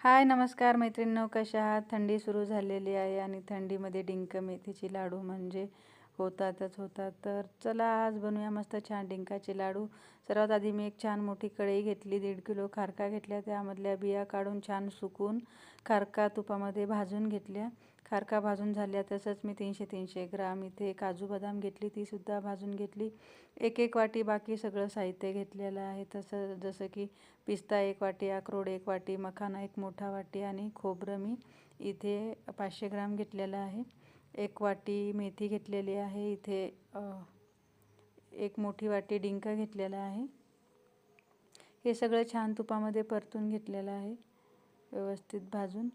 हाय नमस्कार मैत्रिणींनो, कशा आहात? थंडी सुरू झालेली आहे आणि थंडीमध्ये डिंक मेथीचे लाडू म्हणजे होतात. तर चला आज बनवूया मस्त छान डिंकाचे लाडू. सर्वात आधी मी एक छान मोठी कढई घेतली, 1.5 किलो खारका घेतल्या, त्यामधल्या बिया काढून छान सुकून खारका तुपामध्ये भाजून घेतल्या. खारका भाजून झाल्या तसंच मी 300 ग्राम इथे काजू बदाम घेतली, तीसुद्धा भाजून घेतली. एक वाटी बाकी सगळं साहित्य घेतलेलं आहे, जसं की पिस्ता 1 वाटी, अक्रोड 1 वाटी, मखाना 1 मोठा वाटी आणि खोबरं मी इथे 500 ग्राम घेतलेलं आहे. 1 वाटी मेथी घेतलेली आहे. इथे 1 मोठी वाटी डिंक घेतलेला आहे. हे सगळं छान तुपामध्ये परतून घेतलेलं आहे, व्यवस्थित भाजून.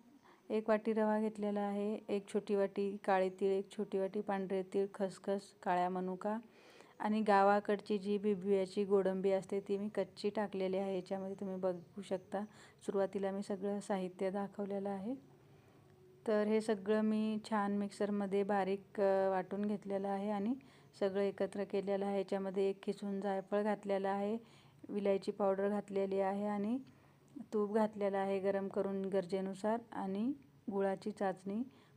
1 वाटी रवा घेतलेला आहे. 1 छोटी वाटी काळे तीळ, 1 छोटी वाटी पांढरे तीळ, खसखस, काळ्या मनुका आणि गावाकडची जी बिब्याची गोडंबी असते ती मी कच्ची टाकलेली आहे. याच्यामध्ये तुम्ही बघू शकता, सुरुवातीला मी सगळं साहित्य दाखवलेलं आहे. तर हे सगळं मी छान मिक्सरमध्ये बारीक वाटून घेतलेलं आहे आणि सगळं एकत्र केलेलं आहे. याच्यामध्ये 1 खिसून जायफळ घातलेलं आहे, विलायची पावडर घातलेली आहे आणि तूप घातलेलं आहे गरम करून गरजेनुसार आणि गुळाची चाचणी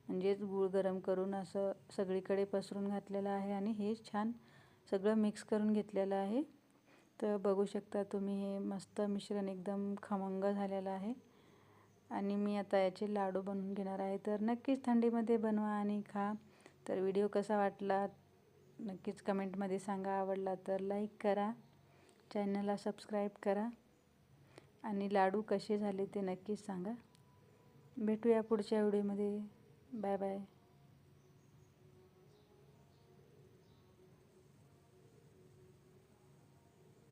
म्हणजेच गूळ गरम करून असं सगळीकडे पसरून घातलेलं आहे आणि हे छान सगळं मिक्स करून घेतलेलं आहे. तर बघू शकता तुम्ही, हे मस्त मिश्रण एकदम खमंग झालेलं आहे आणि मी आता याचे लाडू बनवून घेणार आहे. तर नक्कीच थंडीमध्ये बनवा आणि खा. तर व्हिडिओ कसा वाटला नक्कीच कमेंटमध्ये सांगा. आवडला तर लाईक करा, चॅनलला सबस्क्राईब करा आणि लाडू कसे झाले ते नक्कीच सांगा. भेटूया पुढच्या व्हिडिओमध्ये. Bye bye.